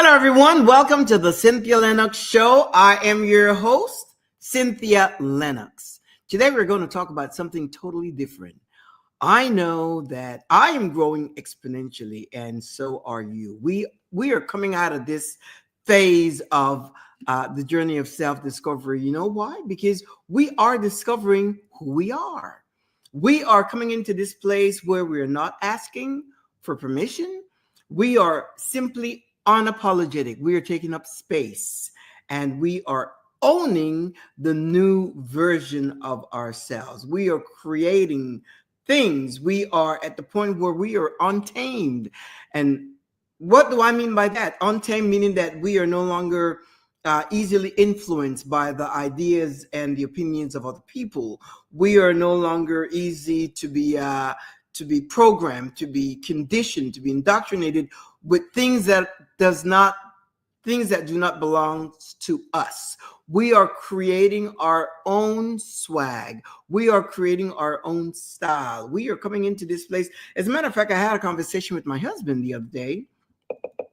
Hello, everyone. Welcome to the Cynthia Linox Show. I am your host, Cynthia Linox. Today, we're going to talk about something totally different. I know that I am growing exponentially, and so are you. We are coming out of this phase of the journey of self-discovery. You know why? Because we are discovering who we are. We are coming into this place where we are not asking for permission. We are simply unapologetic. We are taking up space, and we are owning the new version of ourselves. We are creating things. We are at the point where we are untamed. And what do I mean by that? Untamed meaning that we are no longer easily influenced by the ideas and the opinions of other people. We are no longer easy to be programmed, to be conditioned, to be indoctrinated with things that do not belong to us. We are creating our own swag. We are creating our own style. We are coming into this place. As a matter of fact, I had a conversation with my husband the other day, a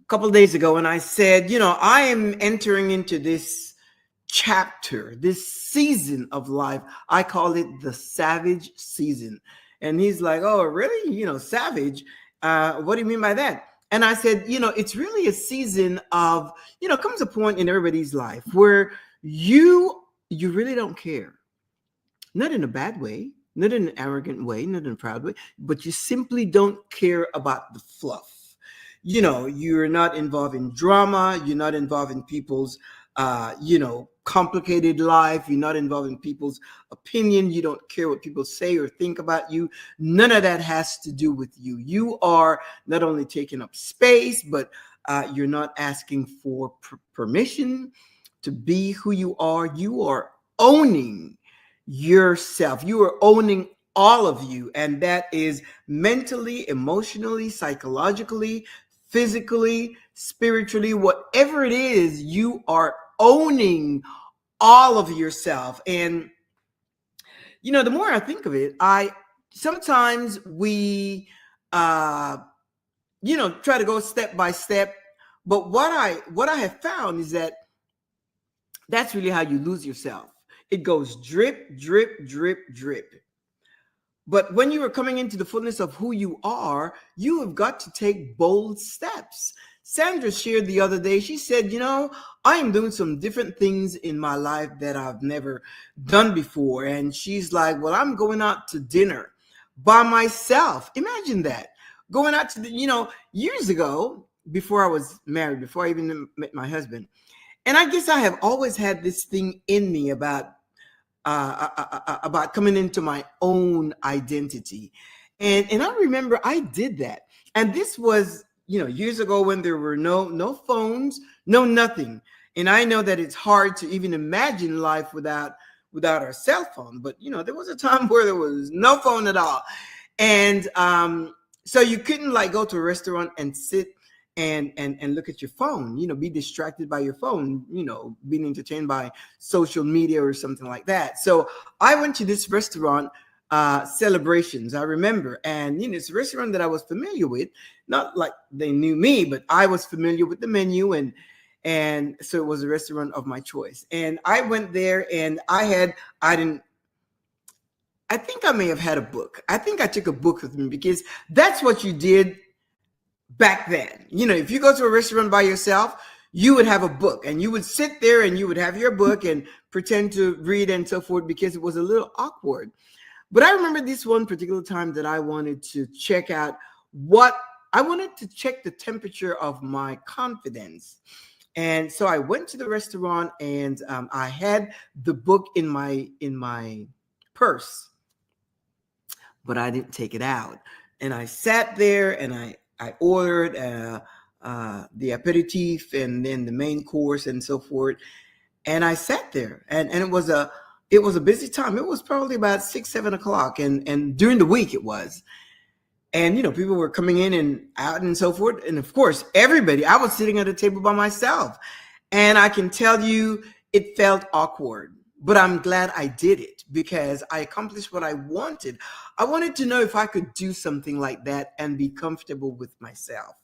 couple of days ago, and I said, I am entering into this chapter, this season of life. I call it the savage season. And he's like, oh, really? Savage? What do you mean by that? And I said, it's really a season of, comes a point in everybody's life where you really don't care. Not in a bad way, not in an arrogant way, not in a proud way, but you simply don't care about the fluff. You're not involved in drama. You're not involved in people's, complicated life. You're not involved in people's opinion. You don't care what people say or think about you. None of that has to do with you. You are not only taking up space, but you're not asking for permission to be who you are. You are owning yourself. You are owning all of you. And that is mentally, emotionally, psychologically, physically, spiritually, whatever it is, you are owning all of yourself. And the more I think of it, sometimes we try to go step by step, but what I have found is that that's really how you lose yourself. It goes drip, drip, drip, drip. But when you are coming into the fullness of who you are, you have got to take bold steps. Sandra shared the other day, she said, I am doing some different things in my life that I've never done before. And she's like, well, I'm going out to dinner by myself. Imagine that. Going out to years ago, before I was married, before I even met my husband. And I guess I have always had this thing in me about coming into my own identity. And I remember I did that. And this was, years ago when there were no phones, no nothing. And I know that it's hard to even imagine life without our cell phone. But, there was a time where there was no phone at all. And so you couldn't go to a restaurant and sit and look at your phone, be distracted by your phone, being entertained by social media or something like that. So I went to this restaurant, Celebrations, I remember. And, it's a restaurant that I was familiar with, not like they knew me, but I was familiar with the menu. And so it was a restaurant of my choice. And I went there and I think I may have had a book. I think I took a book with me because that's what you did back then. If you go to a restaurant by yourself, you would have a book and you would sit there and you would have your book and pretend to read and so forth because it was a little awkward. But I remember this one particular time that I wanted to check out I wanted to check the temperature of my confidence. And so I went to the restaurant and I had the book in my purse, but I didn't take it out. And I sat there and I ordered the aperitif and then the main course and so forth. And I sat there and it was a busy time. It was probably about 6-7 o'clock. And during the week it was. And, people were coming in and out and so forth. And of course, I was sitting at a table by myself. And I can tell you it felt awkward. But I'm glad I did it because I accomplished what I wanted. I wanted to know if I could do something like that and be comfortable with myself.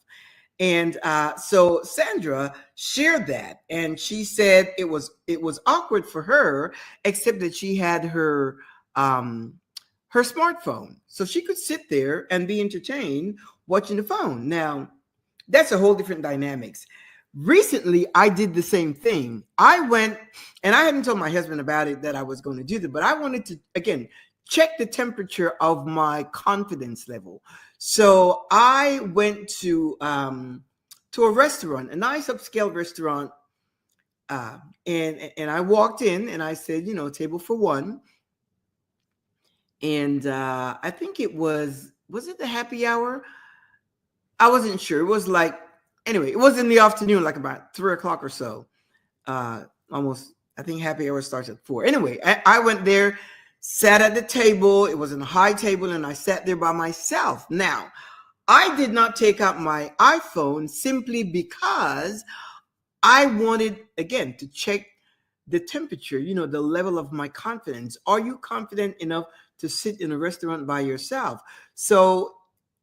And so Sandra shared that, and she said it was awkward for her, except that she had her smartphone, so she could sit there and be entertained watching the phone. Now, that's a whole different dynamics. Recently, I did the same thing. I went, and I hadn't told my husband about it that I was going to do that, but I wanted to, again, check the temperature of my confidence level. So I went to a restaurant, a nice upscale restaurant, and I walked in and I said, table for one. And I think was it the happy hour? I wasn't sure. It was like, anyway, it was in the afternoon, like about 3 o'clock or so. Almost, I think happy hour starts at 4. Anyway, I went there, sat at the table. It was a high table, and I sat there by myself. Now, I did not take out my iPhone simply because I wanted, again, to check the temperature, the level of my confidence. Are you confident enough to sit in a restaurant by yourself? So,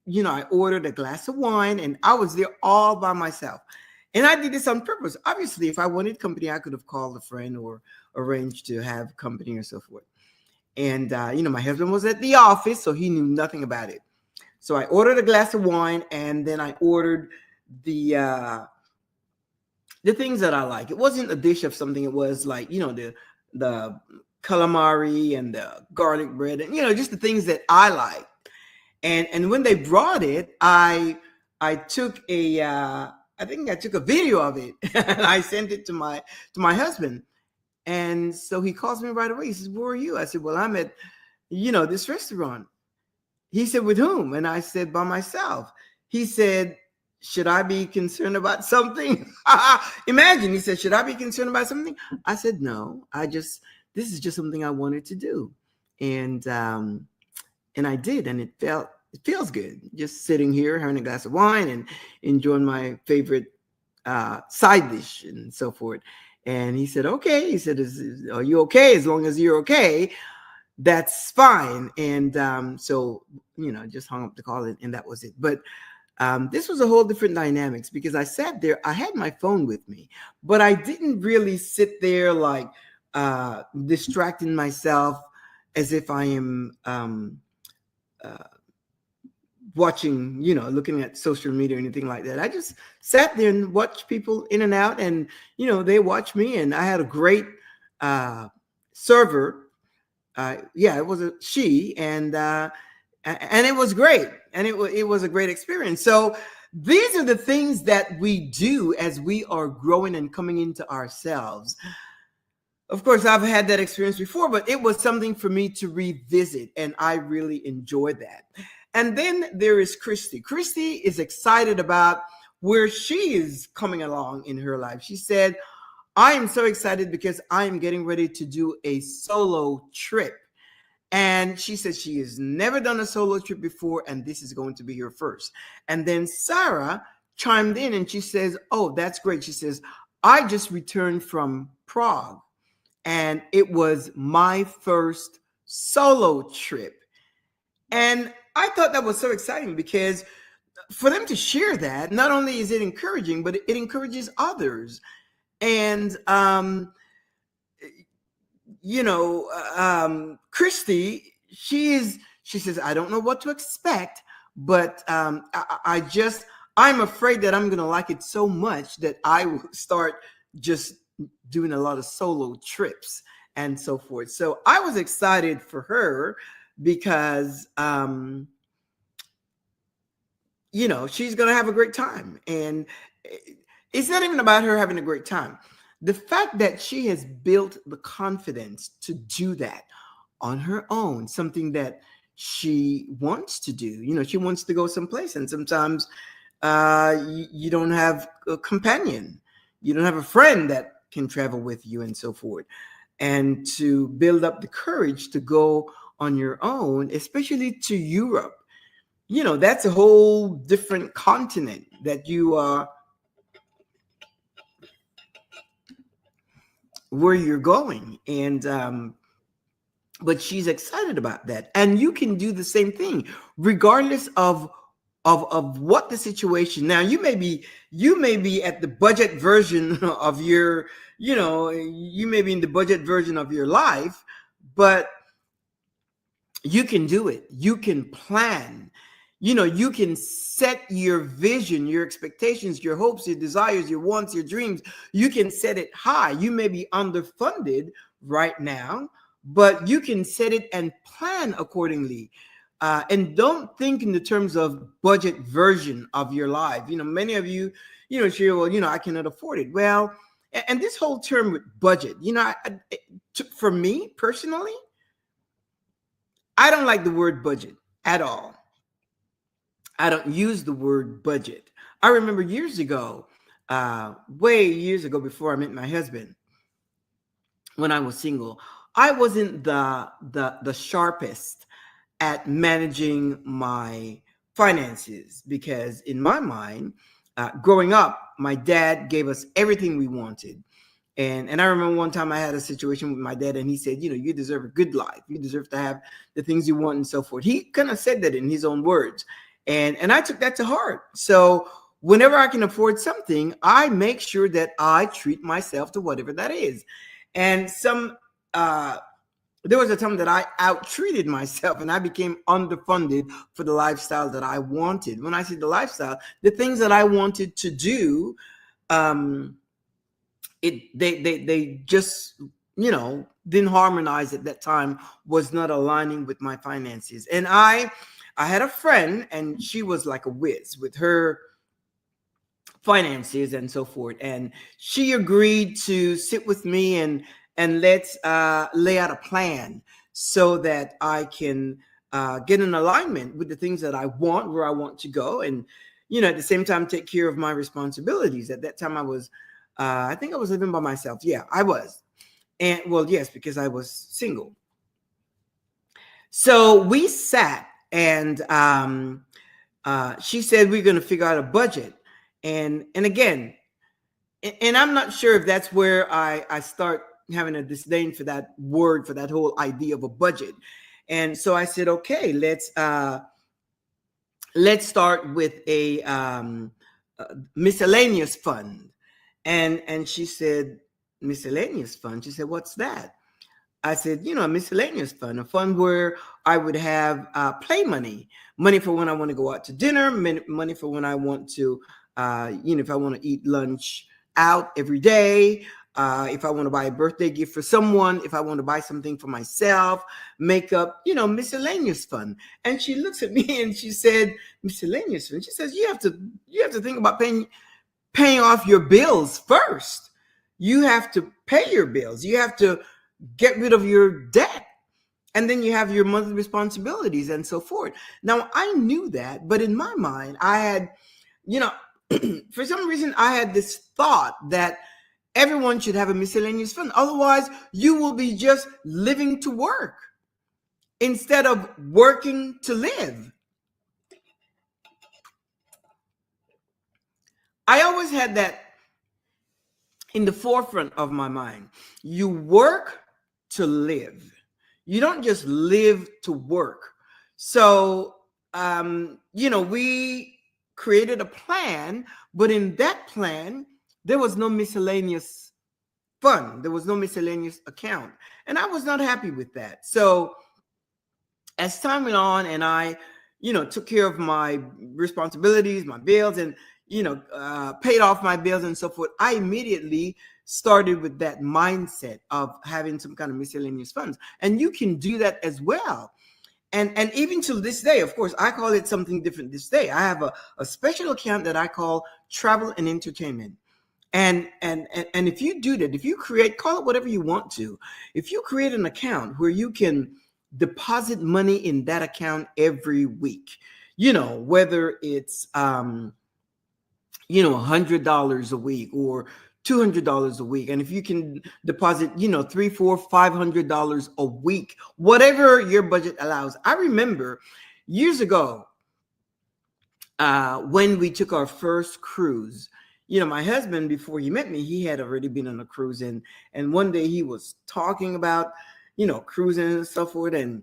I ordered a glass of wine, and I was there all by myself. And I did this on purpose. Obviously, if I wanted company, I could have called a friend or arranged to have company or so forth. And, my husband was at the office, so he knew nothing about it. So I ordered a glass of wine, and then I ordered the things that I like. It wasn't a dish of something. It was like, the calamari and the garlic bread and, just the things that I like. And when they brought it, I took I think I took a video of it and I sent it to my husband. And so he calls me right away. He says, "Where are you?" I said, "Well, I'm at, this restaurant." He said, "With whom?" And I said, "By myself." He said, "Should I be concerned about something?" Imagine, he said, "Should I be concerned about something?" I said, "No, this is just something I wanted to do." And I did, and it feels good just sitting here having a glass of wine and enjoying my favorite side dish and so forth. And he said, "Okay." He said, "Are you okay? As long as you're okay, that's fine." And so, just hung up the call, and that was it. But this was a whole different dynamics because I sat there, I had my phone with me, but I didn't really sit there like distracting myself as if I am watching, looking at social media or anything like that. I just sat there and watched people in and out, and, they watched me, and I had a great server. Yeah, it was a she, and it was great, and it was a great experience. So these are the things that we do as we are growing and coming into ourselves. Of course, I've had that experience before, but it was something for me to revisit, and I really enjoyed that. And then there is Christy. Christy is excited about where she is coming along in her life. She said, "I am so excited because I am getting ready to do a solo trip." And she said she has never done a solo trip before, and this is going to be her first. And then Sarah chimed in and she says, "Oh, that's great." She says, "I just returned from Prague, and it was my first solo trip." And I thought that was so exciting because for them to share that, not only is it encouraging, but it encourages others. And, Christy, she says, "I don't know what to expect, but I'm afraid that I'm going to like it so much that I will start just doing a lot of solo trips and so forth." So I was excited for her because, she's going to have a great time. And it's not even about her having a great time. The fact that she has built the confidence to do that on her own, something that she wants to do. She wants to go someplace, and sometimes you don't have a companion. You don't have a friend that can travel with you and so forth. And to build up the courage to go on your own, especially to Europe, that's a whole different continent that you are where you're going. And but she's excited about that. And you can do the same thing, regardless of of what the situation. Now you may be at the budget version of your, you may be in the budget version of your life, but you can do it. You can plan. You can set your vision, your expectations, your hopes, your desires, your wants, your dreams. You can set it high. You may be underfunded right now, but you can set it and plan accordingly. And don't think in the terms of budget version of your life. Many of you, share, well, I cannot afford it. Well, and this whole term with budget, for me personally, I don't like the word budget at all. I don't use the word budget. I remember years ago, way years ago, before I met my husband, when I was single, I wasn't the sharpest at managing my finances, because in my mind, growing up, my dad gave us everything we wanted. And I remember one time I had a situation with my dad, and he said, you deserve a good life. You deserve to have the things you want and so forth. He kind of said that in his own words. And I took that to heart. So whenever I can afford something, I make sure that I treat myself to whatever that is. And there was a time that I outtreated myself, and I became underfunded for the lifestyle that I wanted. When I say the lifestyle, the things that I wanted to do, they just, didn't harmonize at that time, was not aligning with my finances. And I had a friend, and she was like a whiz with her finances and so forth. And she agreed to sit with me and let's lay out a plan so that I can get in alignment with the things that I want, where I want to go. And, at the same time, take care of my responsibilities. At that time, I was, I think I was living by myself. Yeah, I was. And well, yes, because I was single. So we sat, and she said, we're going to figure out a budget. And again, and I'm not sure if that's where I start having a disdain for that word, for that whole idea of a budget. And so I said, okay, let's start with a miscellaneous fund. And she said, miscellaneous fund? She said, what's that? I said, a miscellaneous fund, a fund where I would have play money for when I want to go out to dinner, money for when I want to, if I want to eat lunch out every day, if I want to buy a birthday gift for someone, if I want to buy something for myself, makeup, miscellaneous fund. And she looks at me and she said, miscellaneous fund? She says, you have to think about paying off your bills first. You have to pay your bills. You have to get rid of your debt. And then you have your monthly responsibilities and so forth. Now, I knew that, but in my mind, I had, for some reason, I had this thought that everyone should have a miscellaneous fund. Otherwise, you will be just living to work instead of working to live. I always had that in the forefront of my mind. You work to live. You don't just live to work. So, we created a plan, but in that plan, there was no miscellaneous fund. There was no miscellaneous account. And I was not happy with that. So as time went on, and I, took care of my responsibilities, my bills, and, paid off my bills and so forth, I immediately started with that mindset of having some kind of miscellaneous funds. And you can do that as well. And even to this day, of course, I call it something different this day. I have a special account that I call travel and entertainment. And if you do that, if you call it whatever you want to, if you create an account where you can deposit money in that account every week, whether it's, $100 a week or $200 a week. And if you can deposit, $300, $400, $500 a week, whatever your budget allows. I remember years ago, when we took our first cruise, my husband, before he met me, he had already been on a cruise, and one day he was talking about, cruising and so forth. And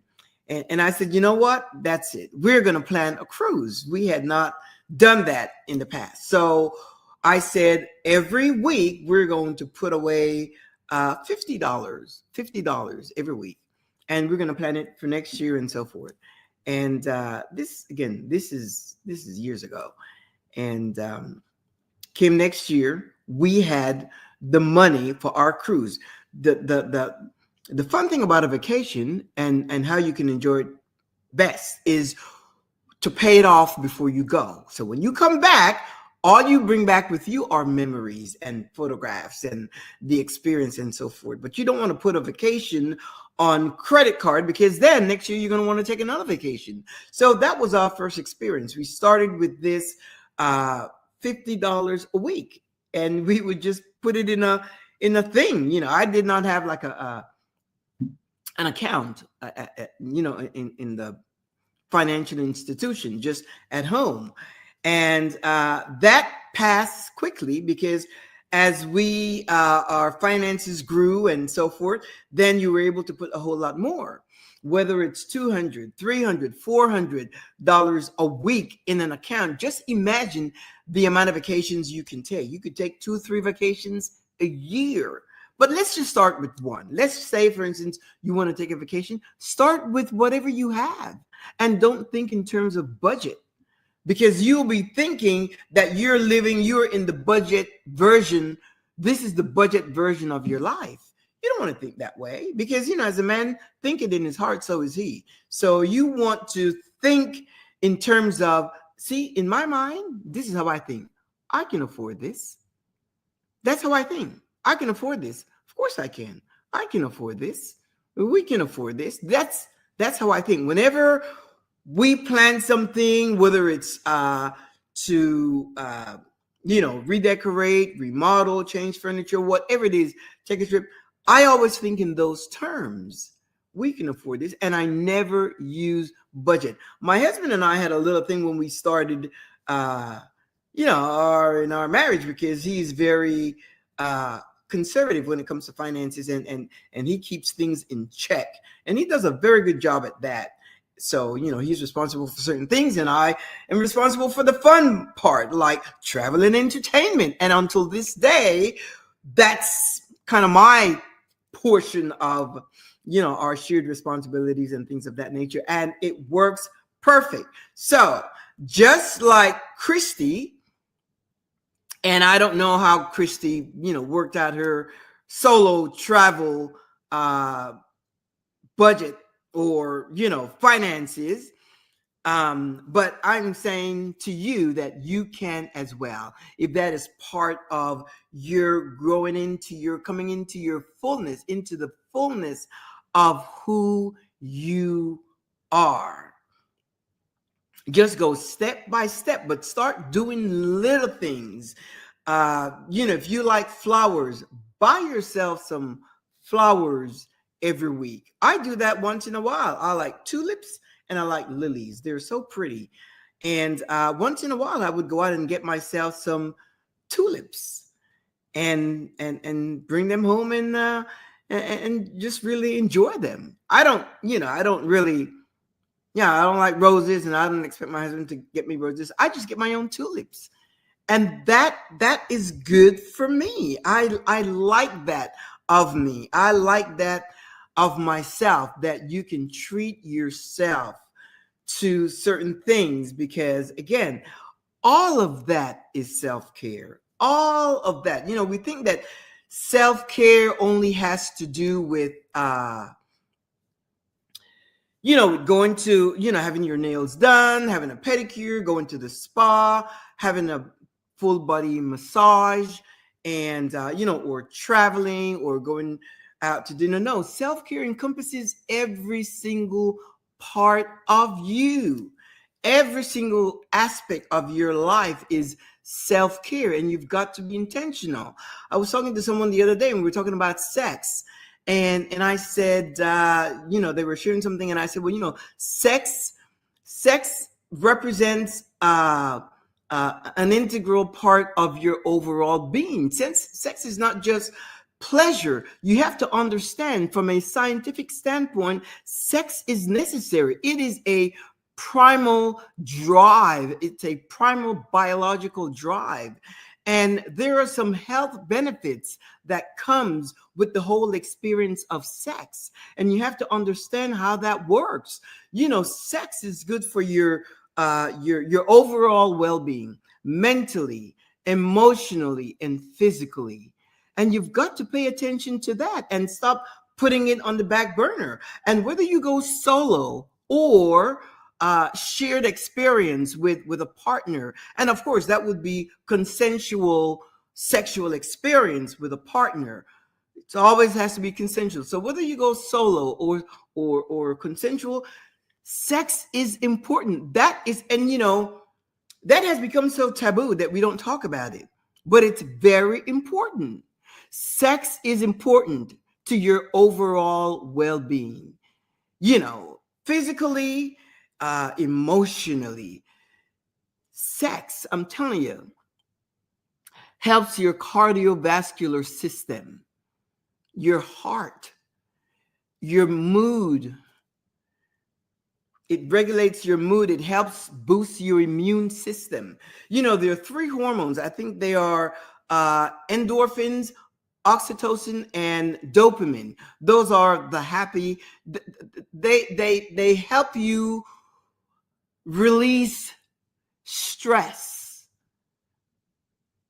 And I said, you know what? That's it. We're going to plan a cruise. We had not done that in the past. So I said, every week we're going to put away $50 every week. And we're going to plan it for next year and so forth. And this is years ago. And came next year, we had the money for our cruise. The fun thing about a vacation and how you can enjoy it best is to pay it off before you go. So when you come back, all you bring back with you are memories and photographs and the experience and so forth. But you don't want to put a vacation on credit card, because then next year you're going to want to take another vacation. So that was our first experience. We started with this $50 a week, and we would just put it in a thing. You know, I did not have like an account, in the financial institution, just at home. And that passed quickly, because as our finances grew and so forth, then you were able to put a whole lot more, whether it's $200, $300, $400 a week in an account. Just imagine the amount of vacations you can take. You could take 2-3 vacations a year. But let's just start with one. Let's say, for instance, you want to take a vacation. Start with whatever you have, and don't think in terms of budget, because you'll be thinking that you're in the budget version. This is the budget version of your life. You don't want to think that way, because, as a man thinketh in his heart, so is he. So you want to think in terms of, see, in my mind, this is how I think. I can afford this. That's how I think. I can afford this. Of course I can. I can afford this. We can afford this. That's how I think. Whenever we plan something, whether it's to redecorate, remodel, change furniture, whatever it is, take a trip, I always think in those terms. We can afford this. And I never use budget. My husband and I had a little thing when we started in our marriage, because he's very conservative when it comes to finances, and he keeps things in check, and he does a very good job at that. So, he's responsible for certain things, and I am responsible for the fun part, like travel and entertainment. And until this day, that's kind of my portion of, our shared responsibilities and things of that nature. And it works perfect. So just like Christy, and I don't know how Christy, worked out her solo travel budget or, finances. But I'm saying to you that you can as well, if that is part of your coming into your fullness, into the fullness of who you are. Just go step by step, but start doing little things. If you like flowers, buy yourself some flowers every week. I do that once in a while. I like tulips and I like lilies. They're so pretty. And once in a while, I would go out and get myself some tulips and bring them home and just really enjoy them. I don't like roses, and I don't expect my husband to get me roses. I just get my own tulips. And that is good for me. I like that of me. I like that of myself, that you can treat yourself to certain things, because again, all of that is self-care. All of that. We think that self-care only has to do with going to, having your nails done, having a pedicure, going to the spa, having a full body massage, and, or traveling or going out to dinner. No, self-care encompasses every single part of you. Every single aspect of your life is self-care, and you've got to be intentional. I was talking to someone the other day, and we were talking about sex. And I said, they were sharing something, and I said, well, sex represents an integral part of your overall being. Sex is not just Pleasure, you have to understand from a scientific standpoint, sex is necessary. It is a primal drive, it's a primal biological drive. And there are some health benefits that comes with the whole experience of sex. And you have to understand how that works. Sex is good for your overall well-being, mentally, emotionally, and physically. And you've got to pay attention to that and stop putting it on the back burner. And whether you go solo or shared experience with a partner, and of course that would be consensual sexual experience with a partner. It always has to be consensual. So whether you go solo or consensual, sex is important. That is, and that has become so taboo that we don't talk about it, but it's very important. Sex is important to your overall well-being, physically, emotionally. Sex, I'm telling you, helps your cardiovascular system, your heart, your mood. It regulates your mood. It helps boost your immune system. There are 3 hormones. I think they are endorphins, oxytocin, and dopamine. Those are the happy. They help you release stress.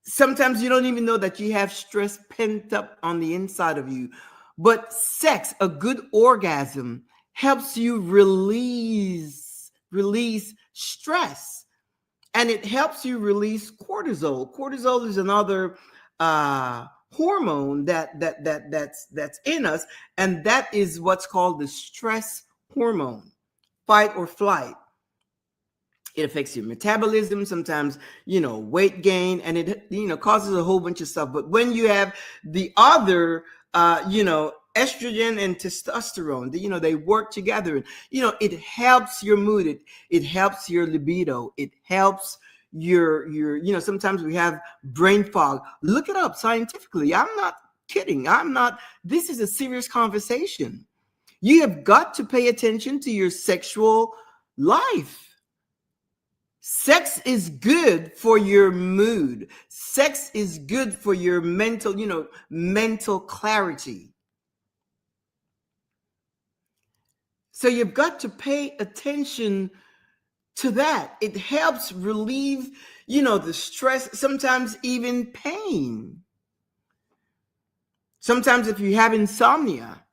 Sometimes you don't even know that you have stress pent up on the inside of you. But sex, a good orgasm, helps you release stress, and it helps you release cortisol. Cortisol is another hormone that's in us, and that is what's called the stress hormone, fight or flight. It affects your metabolism, sometimes, weight gain, and it, causes a whole bunch of stuff. But when you have the other, estrogen and testosterone, they work together. It helps your mood. It helps your libido. It helps your, sometimes we have brain fog. Look it up scientifically. I'm not kidding. This is a serious conversation. You have got to pay attention to your sexual life. Sex is good for your mood. Sex is good for your mental clarity. So you've got to pay attention to that. It helps relieve, the stress, sometimes even pain. Sometimes if you have insomnia,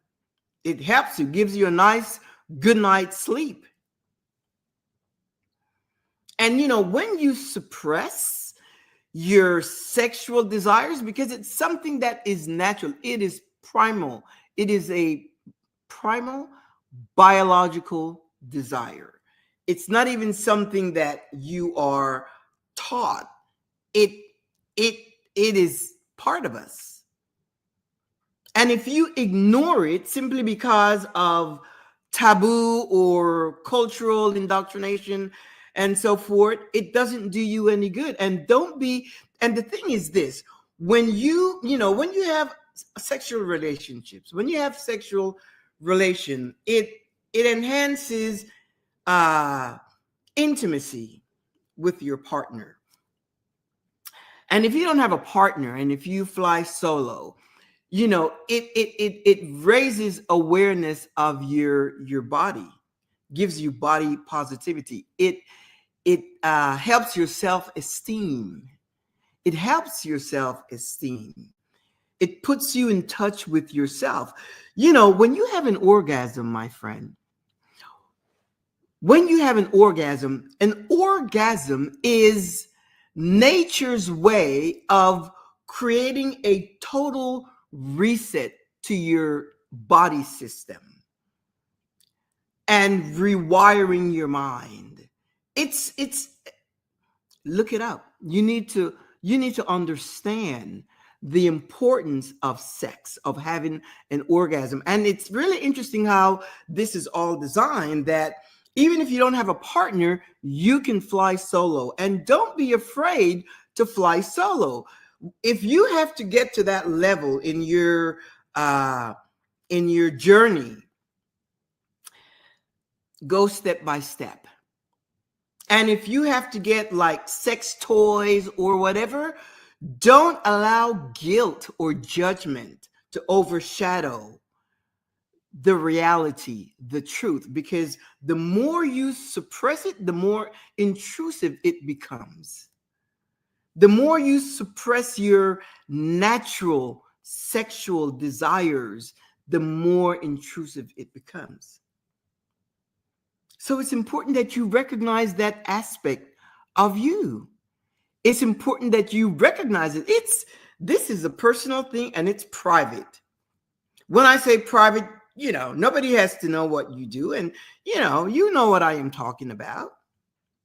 it helps you, gives you a nice good night's sleep. And, when you suppress your sexual desires, because it's something that is natural, it is primal. It is a primal biological desire. It's not even something that you are taught. It is part of us. And if you ignore it simply because of taboo or cultural indoctrination and so forth, it doesn't do you any good. And the thing is this, when you have sexual relationships, when you have sexual relation, it enhances intimacy with your partner. And if you don't have a partner, and if you fly solo, it raises awareness of your body, gives you body positivity. It helps your self-esteem. It helps your self-esteem. It puts you in touch with yourself. When you have an orgasm, my friend, when you have an orgasm is nature's way of creating a total reset to your body system and rewiring your mind. It's look it up. You need to understand the importance of sex, of having an orgasm. And it's really interesting how this is all designed, that even if you don't have a partner, you can fly solo. And don't be afraid to fly solo. If you have to get to that level in your journey, go step by step. And if you have to get like sex toys or whatever, don't allow guilt or judgment to overshadow the reality, the truth, because the more you suppress it, the more intrusive it becomes. The more you suppress your natural sexual desires, the more intrusive it becomes. So it's important that you recognize that aspect of you. It's important that you recognize it. This is a personal thing and it's private. When I say private, nobody has to know what you do. And, you know what I am talking about.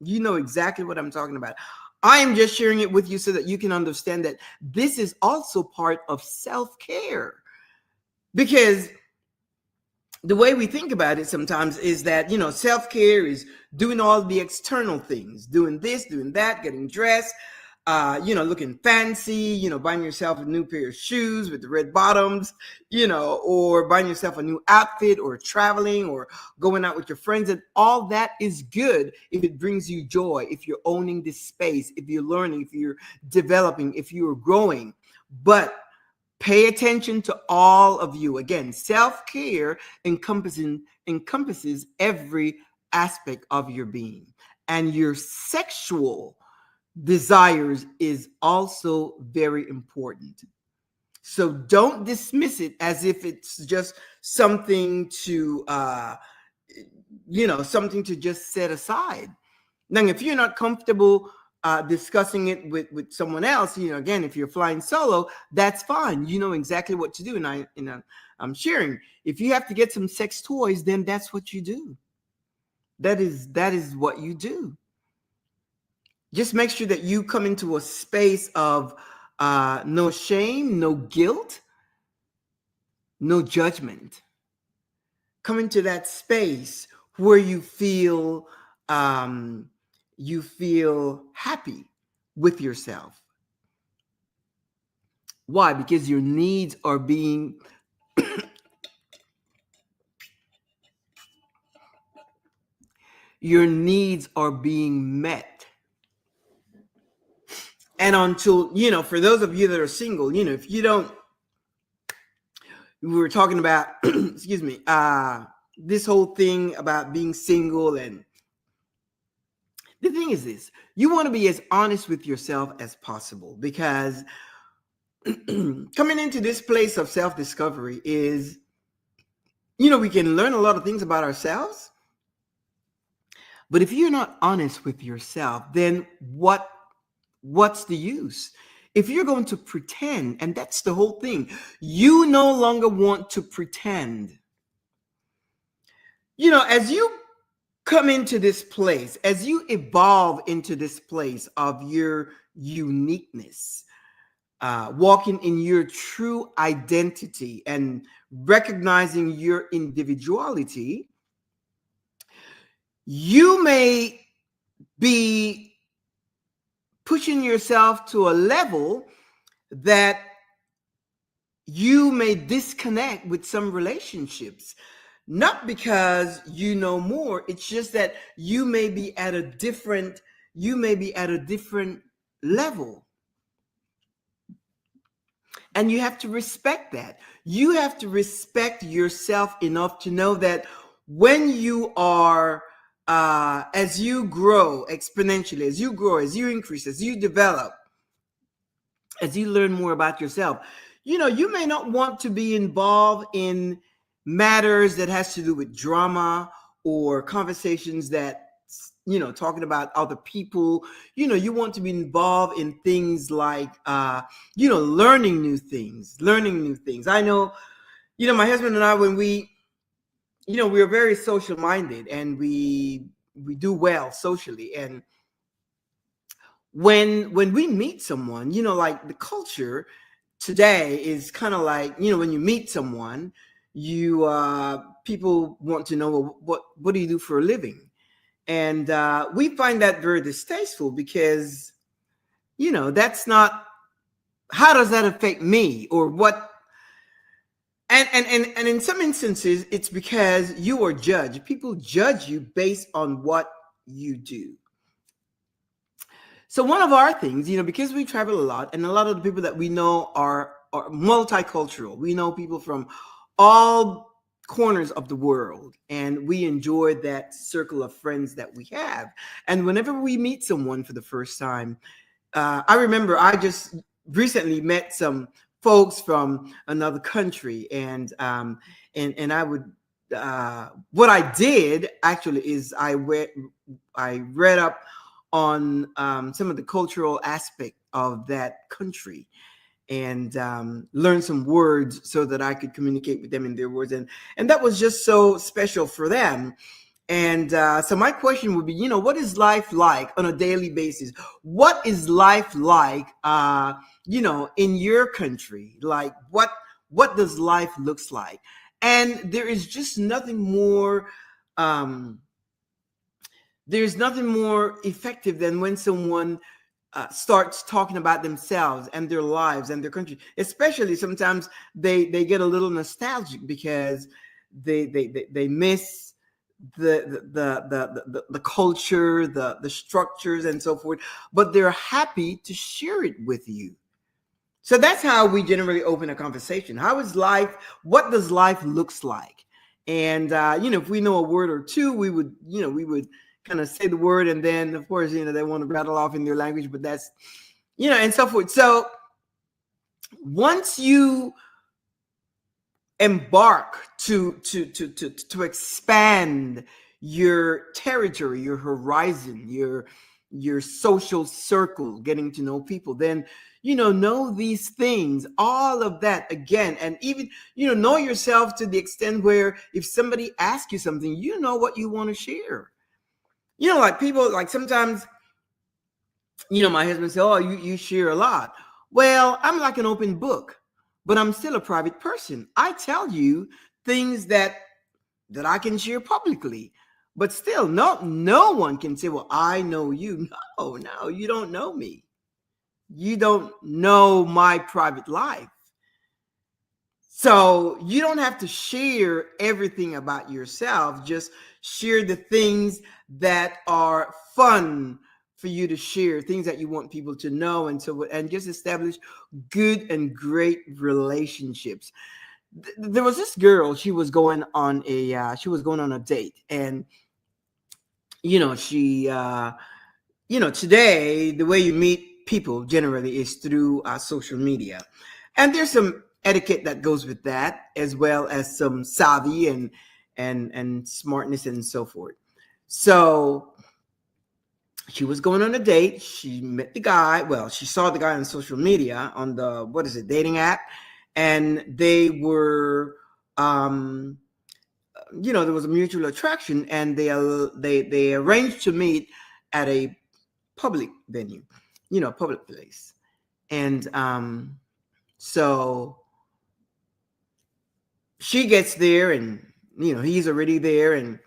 You know exactly what I'm talking about. I am just sharing it with you so that you can understand that this is also part of self-care. Because the way we think about it sometimes is that, self-care is doing all the external things, doing this, doing that, getting dressed, looking fancy, buying yourself a new pair of shoes with the red bottoms, or buying yourself a new outfit, or traveling, or going out with your friends. And all that is good if it brings you joy, if you're owning this space, if you're learning, if you're developing, if you're growing. But pay attention to all of you. Again, self-care encompasses every aspect of your being. And your sexual desires is also very important. So don't dismiss it as if it's just something to, something to just set aside. Now, if you're not comfortable discussing it with someone else, again, if you're flying solo, that's fine. You know exactly what to do. And I'm sharing. If you have to get some sex toys, then that's what you do. That is what you do. Just make sure that you come into a space of no shame, no guilt, no judgment. Come into that space where you feel happy with yourself. Why? Because your needs are being met. And until, for those of you that are single, if you don't, we were talking about, excuse me, this whole thing about being single. And the thing is this, you want to be as honest with yourself as possible, because coming into this place of self-discovery is, we can learn a lot of things about ourselves. But if you're not honest with yourself, then what's the use? If you're going to pretend, and that's the whole thing, you no longer want to pretend. As you come into this place, as you evolve into this place of your uniqueness, walking in your true identity and recognizing your individuality, you may be pushing yourself to a level that you may disconnect with some relationships, not because you know more. It's just that you may be at a different level. And you have to respect that. You have to respect yourself enough to know that when you are as you grow exponentially, as you grow, as you increase, as you develop, as you learn more about yourself, you may not want to be involved in matters that has to do with drama or conversations that, talking about other people. You want to be involved in things like, learning new things. I know, my husband and I, when we are very social minded, and we do well socially. And when we meet someone, like the culture today is kind of like, when you meet someone, you people want to know, well, what do you do for a living? And we find that very distasteful, because that's not how does that affect me, or what? And in some instances, it's because you are judged. People judge you based on what you do. So one of our things, because we travel a lot, and a lot of the people that we know are multicultural. We know people from all corners of the world, and we enjoy that circle of friends that we have. And whenever we meet someone for the first time, I remember I just recently met some folks from another country, and I would what I did actually is I read up on some of the cultural aspect of that country, and learn some words so that I could communicate with them in their words, and that was just so special for them. And so my question would be, what is life like on a daily basis? What is life like, in your country? Like, what does life looks like? And there is just nothing more. There's nothing more effective than when someone starts talking about themselves and their lives and their country. Especially sometimes they get a little nostalgic because they miss the culture, the structures, and so forth. But they're happy to share it with you. So that's how we generally open a conversation. How is life? What does life looks like? And if we know a word or two, we would kind of say the word, and then of course they want to rattle off in their language, but that's and so forth. So once you embark to expand your territory, your horizon, your social circle, getting to know people, then know these things, all of that again, and even know yourself to the extent where if somebody asks you something, you know what you want to share. Like people, like sometimes, my husband said, "Oh, you share a lot." Well, I'm like an open book, but I'm still a private person. I tell you things that I can share publicly, but still, no one can say, "Well, I know you." No, you don't know me. You don't know my private life. So you don't have to share everything about yourself. Just share the things that are fun for you to share, things that you want people to know, and just establish good and great relationships. There was this girl. She was going on a date, and she today the way you meet people generally is through social media, and there's some etiquette that goes with that, as well as some savvy and smartness and so forth. So she was going on a date. She met the guy. Well, she saw the guy on social media on the dating app, and they were there was a mutual attraction, and they arranged to meet at a public venue, public place. And so she gets there, and he's already there, and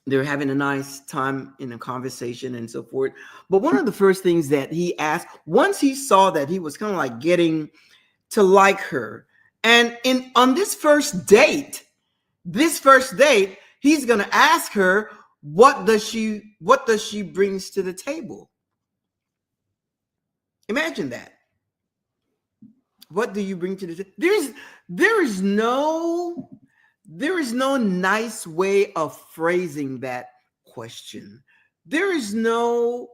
they're having a nice time in a conversation and so forth. But one of the first things that he asked, once he saw that he was kind of like getting to like her, and on this first date, he's going to ask her, what does she brings to the table? Imagine that. What do you bring to the table? There is no nice way of phrasing that question. There is no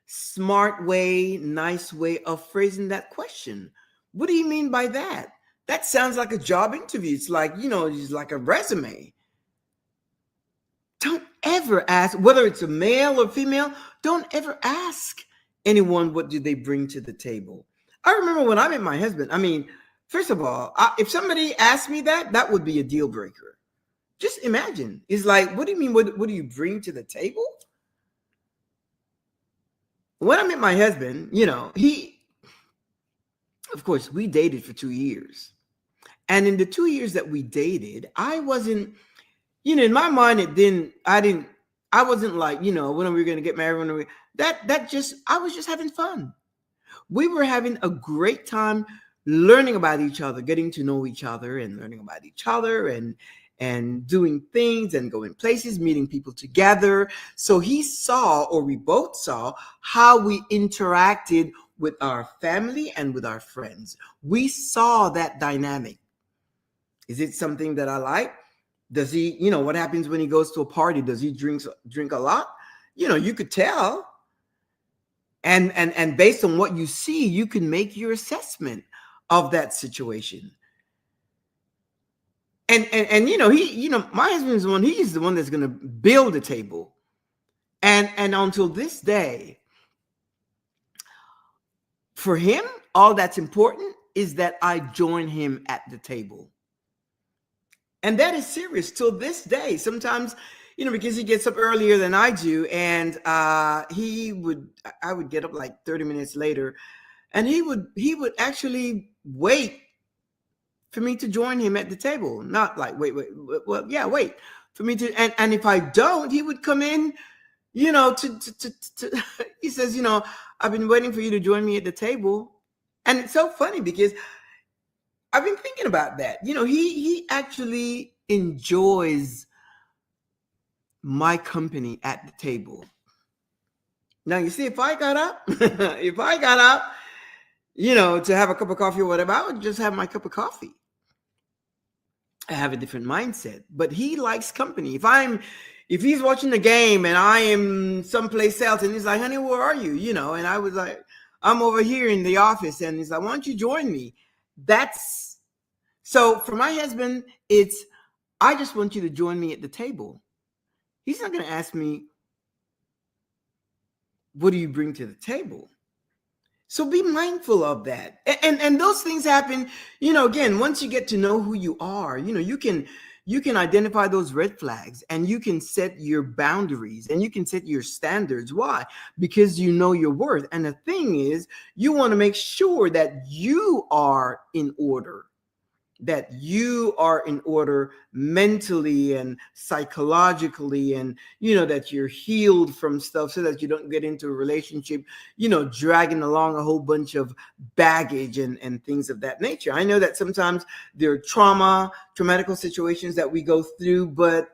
smart way, nice way of phrasing that question. What do you mean by that? That sounds like a job interview. It's like, it's like a resume. Don't ever ask, whether it's a male or female, don't ever ask anyone what do they bring to the table. I remember when I met my husband, first of all, if somebody asked me that would be a deal breaker. Just imagine. It's like, what do you mean? What do you bring to the table? When I met my husband, of course, we dated for 2 years. And in the 2 years that we dated, I wasn't, in my mind, I I wasn't like, when are we going to get married? When are we? I was just having fun. We were having a great time learning about each other, getting to know each other and learning about each other and doing things and going places, meeting people together. So he saw, or we both saw, how we interacted with our family and with our friends. We saw that dynamic. Is it something that I like? Does he, what happens when he goes to a party? Does he drink a lot? You could tell. And based on what you see, you can make your assessment of that situation. And my husband's the one, he's the one that's going to build a table. And until this day, for him, all that's important is that I join him at the table. And that is serious till this day. Sometimes, because he gets up earlier than I do, and I would get up like 30 minutes later, and he would actually wait for me to join him at the table. Not like wait for me to, and if I don't, he would come in, to he says, I've been waiting for you to join me at the table. And it's so funny because I've been thinking about that. He actually enjoys my company at the table. Now, you see, if I got up, to have a cup of coffee or whatever, I would just have my cup of coffee. I have a different mindset, but he likes company. If he's watching the game and I am someplace else and he's like, honey, where are you? And I was like, I'm over here in the office, and he's like, why don't you join me? So for my husband, it's, I just want you to join me at the table. He's not going to ask me, what do you bring to the table? So be mindful of that. And those things happen, again, once you get to know who you are, you can identify those red flags, and you can set your boundaries, and you can set your standards. Why? Because you know your worth. And the thing is, you want to make sure that you are in order. That you are in order mentally and psychologically, and that you're healed from stuff, so that you don't get into a relationship dragging along a whole bunch of baggage and things of that nature. I know that sometimes there are traumatical situations that we go through, but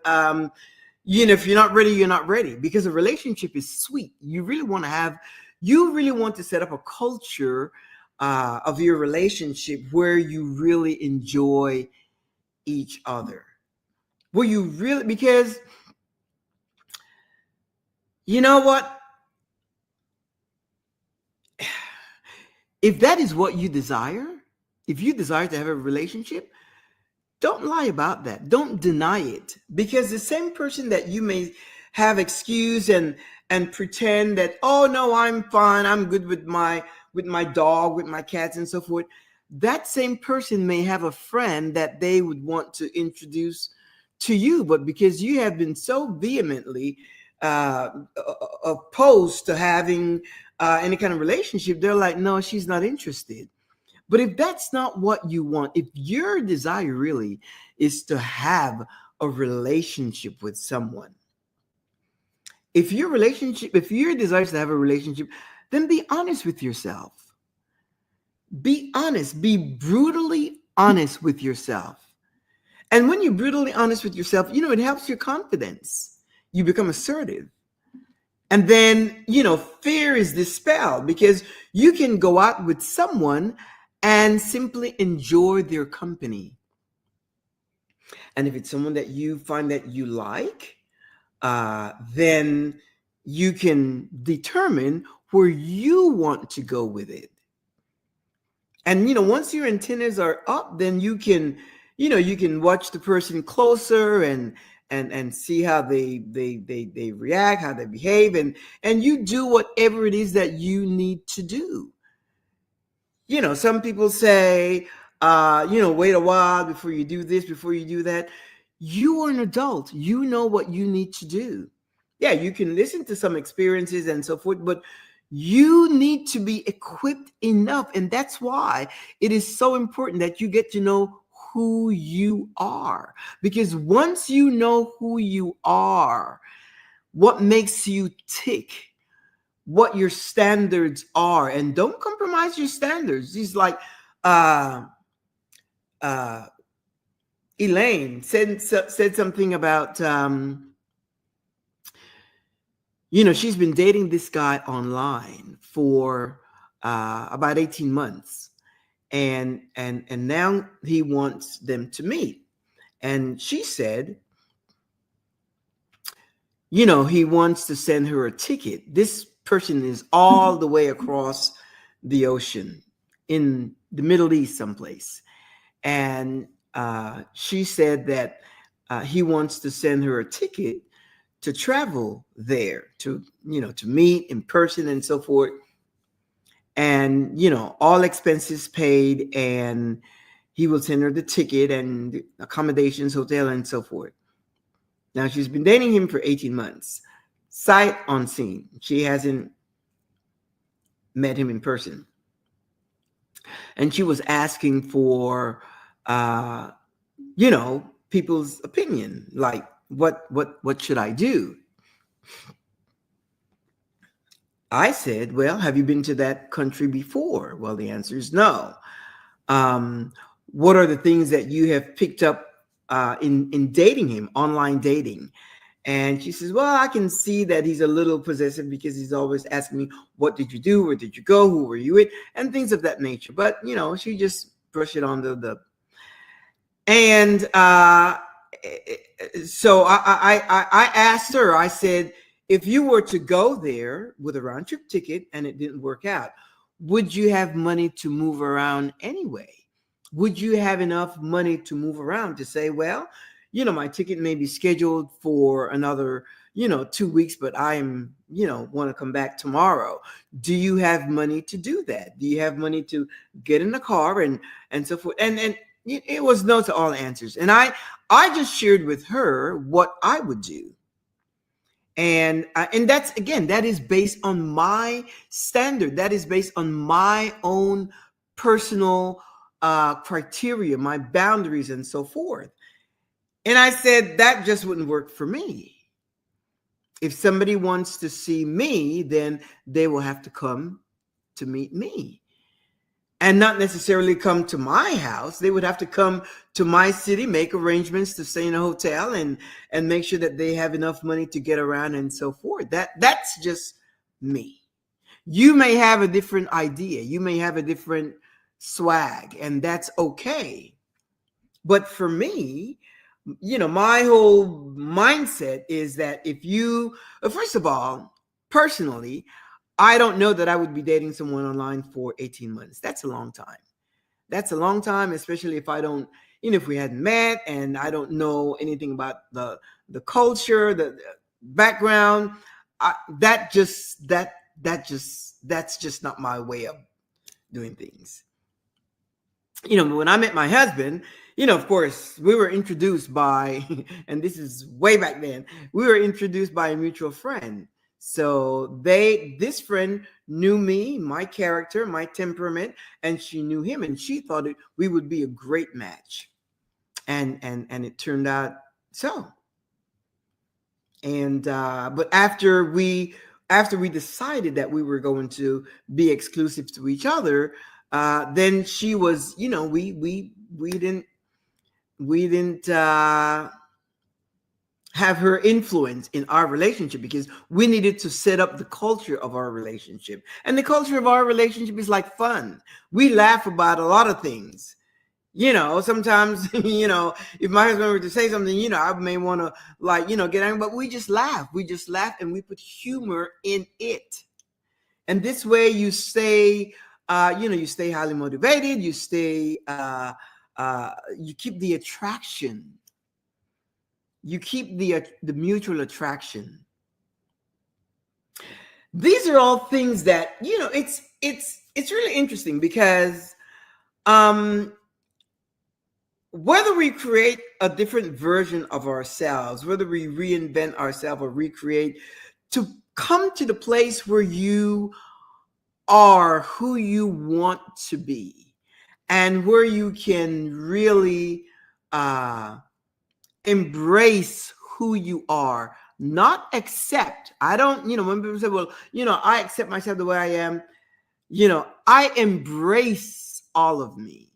if you're not ready, you're not ready, because a relationship is sweet. You really want to set up a culture of your relationship where you really enjoy each other, because you know what? If that is what you desire, if you desire to have a relationship, don't lie about that. Don't deny it, because the same person that you may have excuse and pretend that, oh no, I'm fine, I'm good with my dog, with my cats and so forth. That same person may have a friend that they would want to introduce to you, but because you have been so vehemently opposed to having any kind of relationship, they're like, no, she's not interested. But if that's not what you want, if your desire really is to have a relationship with someone, if your desire is to have a relationship, then be honest with yourself. Be honest. Be brutally honest with yourself. And when you're brutally honest with yourself, it helps your confidence. You become assertive. And then, fear is dispelled, because you can go out with someone and simply enjoy their company. And if it's someone that you find that you like, then you can determine where you want to go with it. And, once your antennas are up, then you can watch the person closer and see how they react, how they behave, and you do whatever it is that you need to do. Some people say, wait a while before you do this, before you do that. You are an adult. You know what you need to do. Yeah, you can listen to some experiences and so forth, but you need to be equipped enough. And that's why it is so important that you get to know who you are. Because once you know who you are, what makes you tick, what your standards are, and don't compromise your standards. He's like, uh, uh, Elaine said something about, she's been dating this guy online for about 18 months, and now he wants them to meet. And she said, he wants to send her a ticket. This person is all the way across the ocean in the Middle East someplace. And she said that he wants to send her a ticket to travel there, to meet in person and so forth. And, all expenses paid, and he will send her the ticket and accommodations, hotel, and so forth. Now, she's been dating him for 18 months, sight unseen. She hasn't met him in person. And she was asking for, people's opinion, like, what should I do? I said, well, have you been to that country before? Well, the answer is no. What are the things that you have picked up in dating him, online dating? And she says, well, I can see that he's a little possessive because he's always asking me, what did you do? Where did you go? Who were you with? And things of that nature. But, she just brushed it on the. And so I asked her, I said, if you were to go there with a round trip ticket and it didn't work out, would you have money to move around anyway? Would you have enough money to move around to say, well, my ticket may be scheduled for another, 2 weeks, but I'm, want to come back tomorrow. Do you have money to do that? Do you have money to get in the car and so forth? And it was no to all answers. And I just shared with her what I would do. And that's, again, that is based on my standard. That is based on my own personal criteria, my boundaries, and so forth. And I said, that just wouldn't work for me. If somebody wants to see me, then they will have to come to meet me. And not necessarily come to my house. They would have to come to my city, make arrangements to stay in a hotel, and make sure that they have enough money to get around and so forth. That's just me. You may have a different idea. You may have a different swag, and that's okay. But for me, my whole mindset is that if you, first of all, personally, I don't know that I would be dating someone online for 18 months. That's a long time. That's a long time, especially if I don't, if we hadn't met and I don't know anything about the culture, the background. That's just not my way of doing things. When I met my husband, of course, we were introduced by, and this is way back then, we were introduced by a mutual friend. So this friend knew me, my character, my temperament, and she knew him, and she thought we would be a great match. And it turned out so. And but after we decided that we were going to be exclusive to each other, then she was, we didn't have her influence in our relationship because we needed to set up the culture of our relationship. And the culture of our relationship is like fun. We laugh about a lot of things. Sometimes, if my husband were to say something, I may want to get angry, but we just laugh. We just laugh and we put humor in it. And this way you stay, you stay highly motivated. You stay, you keep the attraction. You keep the mutual attraction. These are all things that, it's really interesting because whether we create a different version of ourselves, whether we reinvent ourselves or recreate, to come to the place where you are who you want to be and where you can really embrace who you are, not accept. I don't, when people say, well, I accept myself the way I am, I embrace all of me.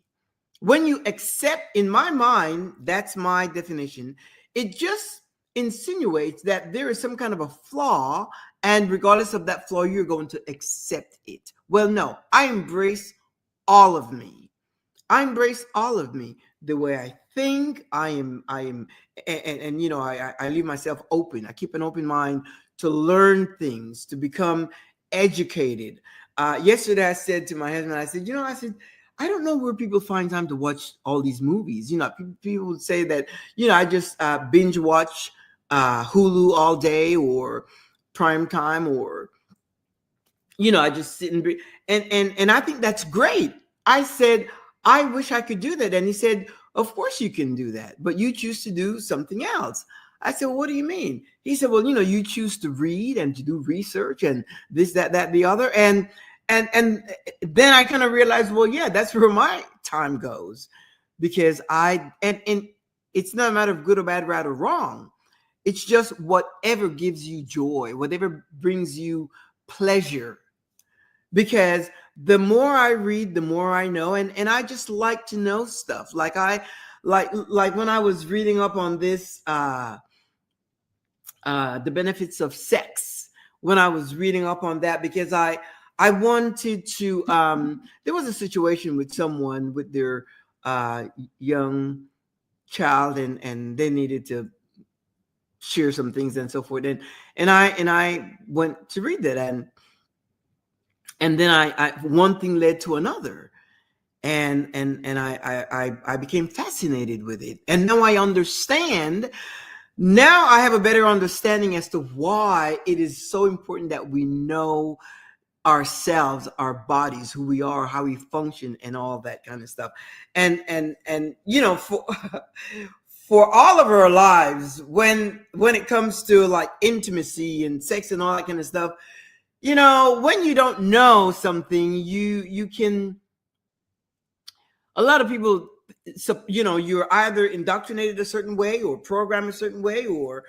When you accept, in my mind, that's my definition, it just insinuates that there is some kind of a flaw, and regardless of that flaw, you're going to accept it. Well, no, I embrace all of me. I embrace all of me. The way I think, I am, and I leave myself open. I keep an open mind to learn things, to become educated. Yesterday, I said to my husband, I said, I don't know where people find time to watch all these movies. People would say that, I just binge watch Hulu all day, or prime time, or, I just sit and I think that's great. I said, I wish I could do that. And he said, of course you can do that, but you choose to do something else. I said, well, what do you mean? He said, well, you choose to read and to do research and this, that, the other. And then I kind of realized, well, yeah, that's where my time goes, because and it's not a matter of good or bad, right or wrong. It's just whatever gives you joy, whatever brings you pleasure. Because the more I read, the more I know, and I just like to know stuff. Like when I was reading up on this, the benefits of sex. When I was reading up on that, because I wanted to. There was a situation with someone with their young child, and they needed to share some things and so forth. And I went to read that, and then I one thing led to another, and I became fascinated with it, and now I understand. Now I have a better understanding as to why it is so important that we know ourselves, our bodies, who we are, how we function, and all that kind of stuff. And for all of our lives, when it comes to like intimacy and sex and all that kind of stuff, when you don't know something, you can, a lot of people, you're either indoctrinated a certain way, or programmed a certain way, or,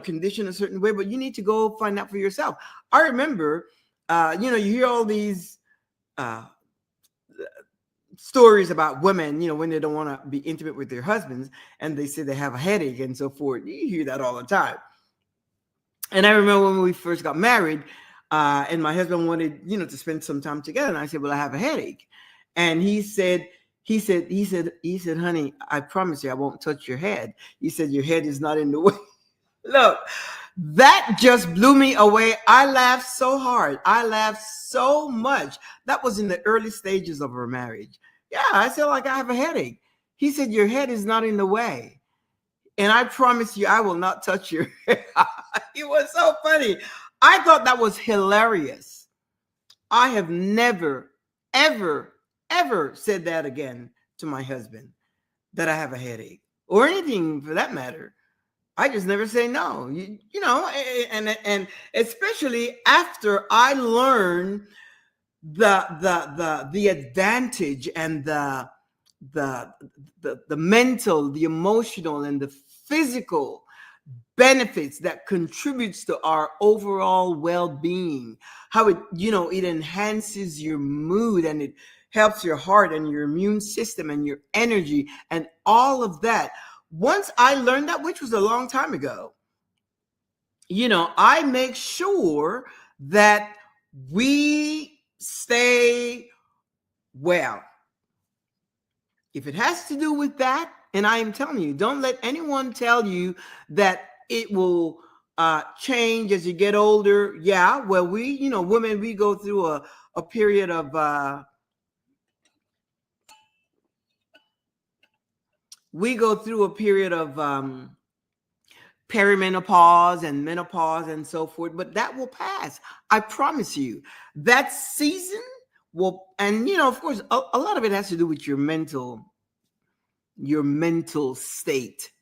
conditioned a certain way, but you need to go find out for yourself. I remember, you hear all these stories about women, when they don't want to be intimate with their husbands, and they say they have a headache and so forth. You hear that all the time. And I remember when we first got married, and my husband wanted, to spend some time together. And I said, well, I have a headache. And he said, honey, I promise you, I won't touch your head. He said, your head is not in the way. Look, that just blew me away. I laughed so hard. I laughed so much. That was in the early stages of our marriage. Yeah, I said, like, I have a headache. He said, your head is not in the way. And I promise you, I will not touch your head. It was so funny. I thought that was hilarious. I have never, ever, ever said that again to my husband, that I have a headache, or anything for that matter. I just never say no, and especially after I learned the advantage and the mental, the emotional, and the physical benefits that contributes to our overall well-being, how it enhances your mood, and it helps your heart and your immune system and your energy and all of that. Once I learned that, which was a long time ago, I make sure that we stay well. If it has to do with that, and I am telling you, don't let anyone tell you that it will change as you get older. Yeah, well, women, we go through a period of perimenopause and menopause and so forth, but that will pass. I promise you. That season will, and of course, a lot of it has to do with your mental state.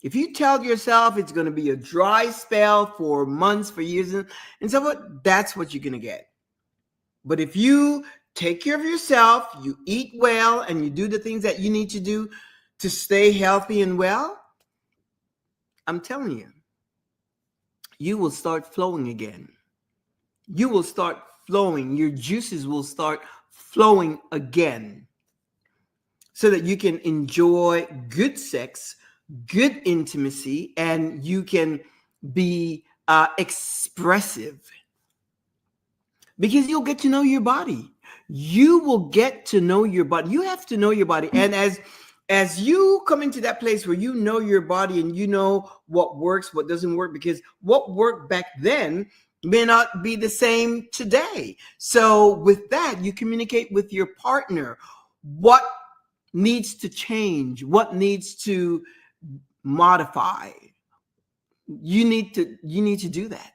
If you tell yourself it's going to be a dry spell for months, for years, and so forth, that's what you're going to get. But if you take care of yourself, you eat well, and you do the things that you need to do to stay healthy and well, I'm telling you, you will start flowing again. You will start flowing. Your juices will start flowing again, so that you can enjoy good sex, good intimacy, and you can be expressive, because you'll get to know your body. You will get to know your body. You have to know your body. And as you come into that place where you know your body and you know what works, what doesn't work, because what worked back then may not be the same today. So with that, you communicate with your partner what needs to change, what needs to modify. You need to do that.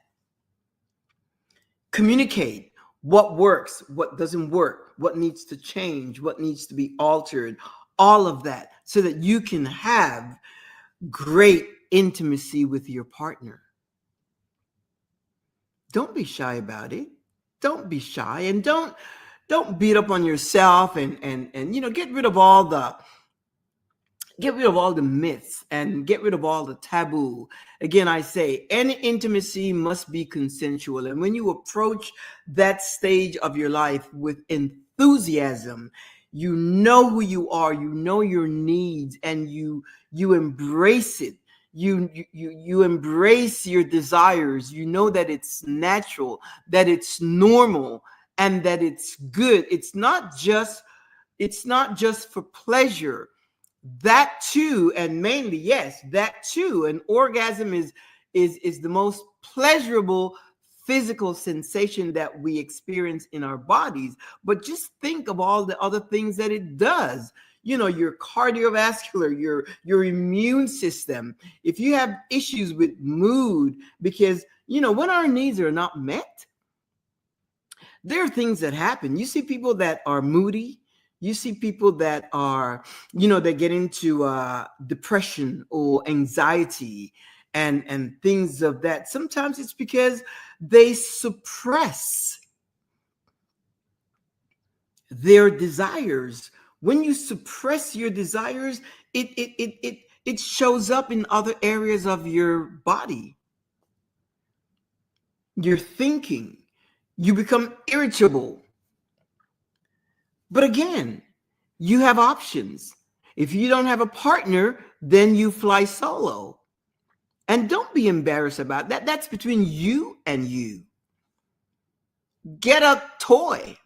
Communicate what works, what doesn't work, what needs to change, what needs to be altered, all of that, so that you can have great intimacy with your partner. Don't be shy about it. Don't be shy, and don't beat up on yourself, and get rid of all the myths and get rid of all the taboo. Again, I say any intimacy must be consensual. And when you approach that stage of your life with enthusiasm, you know who you are, you know your needs, and you embrace it. You embrace your desires. You know that it's natural, that it's normal, and that it's good. It's not just for pleasure. That too, and mainly, yes, that too. An orgasm is the most pleasurable physical sensation that we experience in our bodies. But just think of all the other things that it does. Your cardiovascular, your immune system. If you have issues with mood, because when our needs are not met, there are things that happen. You see people that are moody. You see people that are, they get into depression or anxiety and things of that. Sometimes it's because they suppress their desires. When you suppress your desires, it shows up in other areas of your body. You're thinking, you become irritable. But again, you have options. If you don't have a partner, then you fly solo. And don't be embarrassed about that. That's between you and you. Get a toy.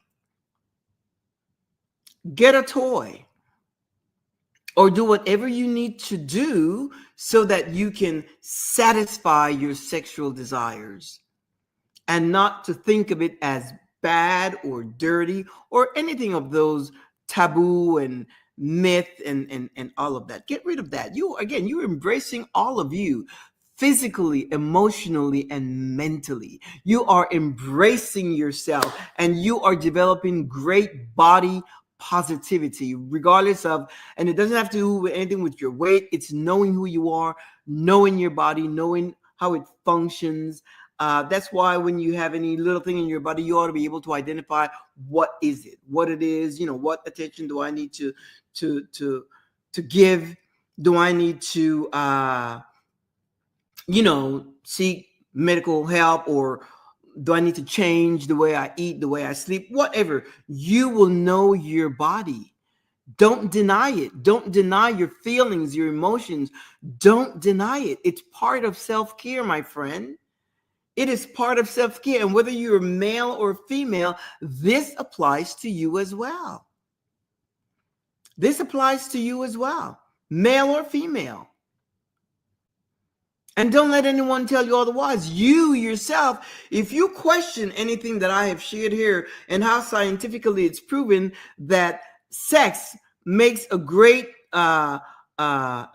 Get a toy. Or do whatever you need to do so that you can satisfy your sexual desires, and not to think of it as bad or dirty or anything of those taboo and myth and all of that. Get rid of that. You're embracing all of you, physically, emotionally, and mentally. You are embracing yourself, and you are developing great body positivity, regardless of, and it doesn't have to do with anything with your weight. It's knowing who you are, knowing your body, knowing how it functions. That's why when you have any little thing in your body, you ought to be able to identify what is it, what it is. What attention do I need to give? Do I need to seek medical help, or do I need to change the way I eat, the way I sleep, whatever? You will know your body. Don't deny it. Don't deny your feelings, your emotions. Don't deny it. It's part of self-care, my friend. It is part of self-care. And whether you're male or female, this applies to you as well. This applies to you as well, male or female. And don't let anyone tell you otherwise. You yourself, if you question anything that I have shared here and how scientifically it's proven that sex makes a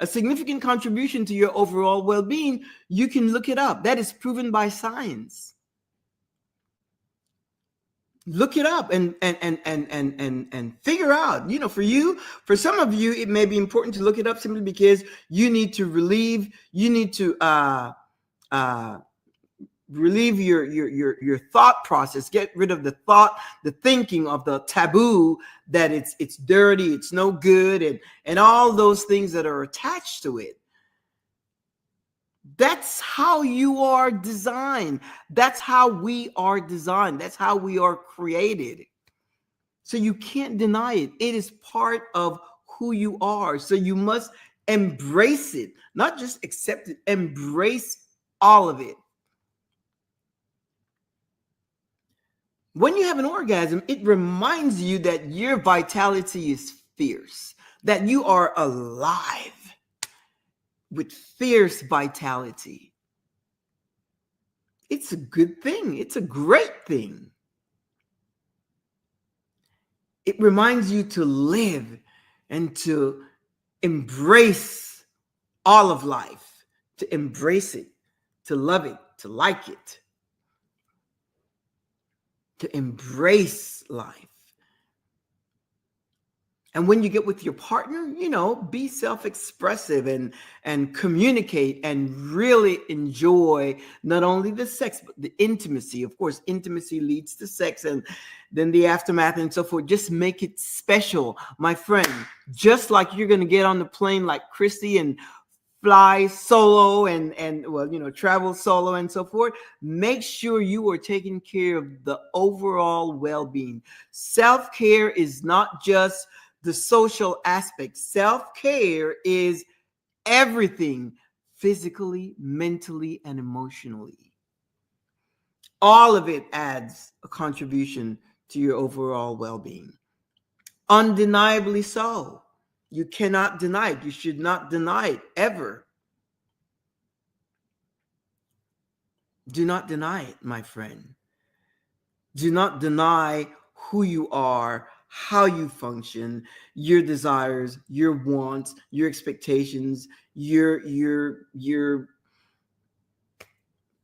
significant contribution to your overall well-being, you can look it up. That is proven by science. Look it up and figure out, for some of you, it may be important to look it up simply because you need to relieve your thought process, get rid of the thinking of the taboo that it's dirty, it's no good, and all those things that are attached to it. That's how you are designed. That's how we are designed. That's how we are created. So you can't deny it. It is part of who you are. So you must embrace it, not just accept it, embrace all of it. When you have an orgasm, it reminds you that your vitality is fierce, that you are alive with fierce vitality. It's a good thing. It's a great thing. It reminds you to live and to embrace all of life, to embrace it, to love it, to like it, to embrace life. And when you get with your partner, be self-expressive and communicate and really enjoy not only the sex, but the intimacy. Of course, intimacy leads to sex and then the aftermath and so forth. Just make it special, my friend. Just like you're going to get on the plane like Christy and fly solo and travel solo and so forth. Make sure you are taking care of the overall well-being. Self-care is not just the social aspect. Self-care is everything, physically, mentally, and emotionally. All of it adds a contribution to your overall well-being. Undeniably so. You cannot deny it. You should not deny it ever. Do not deny it, my friend. Do not deny who you are, how you function, your desires, your wants, your expectations, your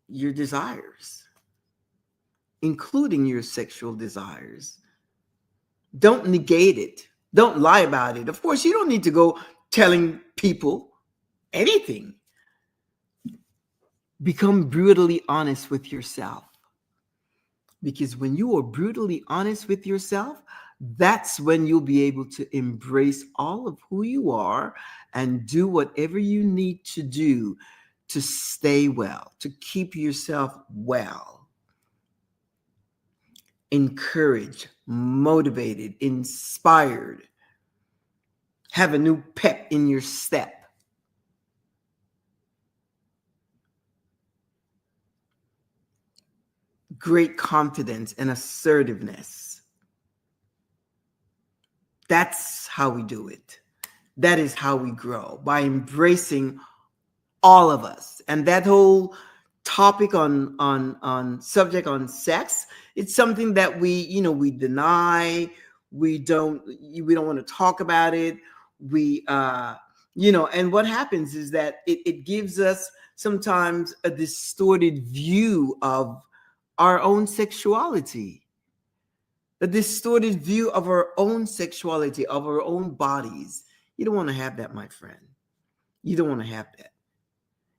desires, including your sexual desires. Don't negate it. Don't lie about it. Of course, you don't need to go telling people anything. Become brutally honest with yourself. Because when you are brutally honest with yourself, that's when you'll be able to embrace all of who you are and do whatever you need to do to stay well, to keep yourself well. Encouraged, motivated, inspired. Have a new pep in your step. Great confidence and assertiveness. That's how we do it. That is how we grow, by embracing all of us. And that whole topic on subject on sex, it's something that we deny. We don't want to talk about it. And what happens is that it gives us sometimes a distorted view of our own sexuality, a distorted view of our own sexuality, of our own bodies. You don't want to have that, my friend. You don't want to have that.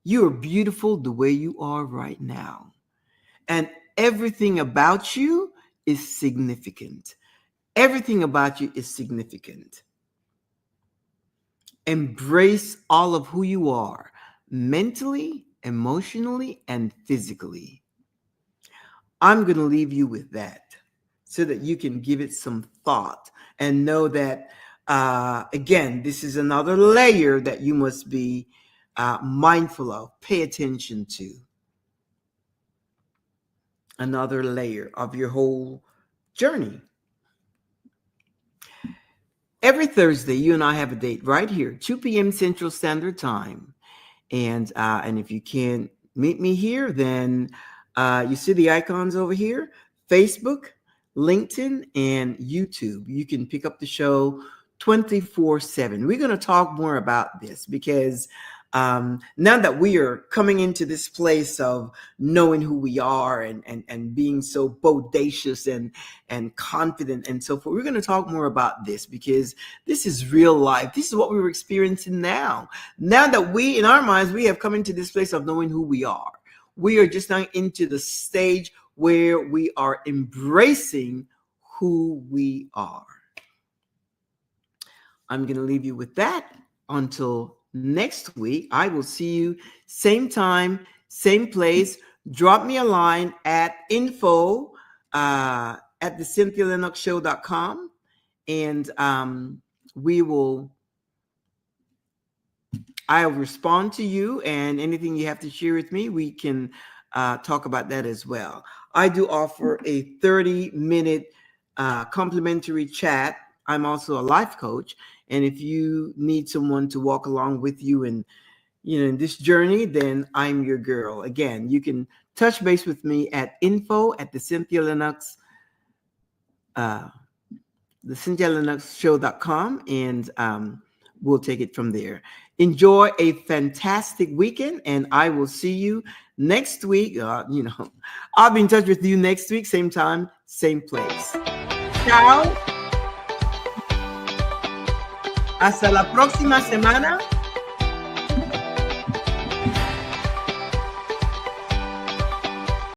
You are beautiful the way you are right now. And everything about you is significant. Everything about you is significant. Embrace all of who you are, mentally, emotionally, and physically. I'm going to leave you with that so that you can give it some thought and know that, again, this is another layer that you must be mindful of, pay attention to. Another layer of your whole journey. Every Thursday, you and I have a date right here, 2 p.m. Central Standard Time. And if you can't meet me here, then you see the icons over here, Facebook, LinkedIn, and YouTube. You can pick up the show 24/7. We're going to talk more about this because now that we are coming into this place of knowing who we are and being so bodacious and confident and so forth, we're going to talk more about this because this is real life. This is what we're experiencing now. Now that we, in our minds, we have come into this place of knowing who we are. We are just now into the stage where we are embracing who we are. I'm going to leave you with that until next week. I will see you same time, same place. Drop me a line at info at the CynthiaLinoxShow.com, and I'll respond to you, and anything you have to share with me, we can talk about that as well. I do offer a 30-minute complimentary chat. I'm also a life coach, and if you need someone to walk along with you in this journey, then I'm your girl. Again, you can touch base with me at info at the Cynthia Linox the CynthiaLinoxShow.com, and we'll take it from there. Enjoy a fantastic weekend, and I will see you next week. I'll be in touch with you next week, same time, same place. Ciao. Hasta la próxima semana.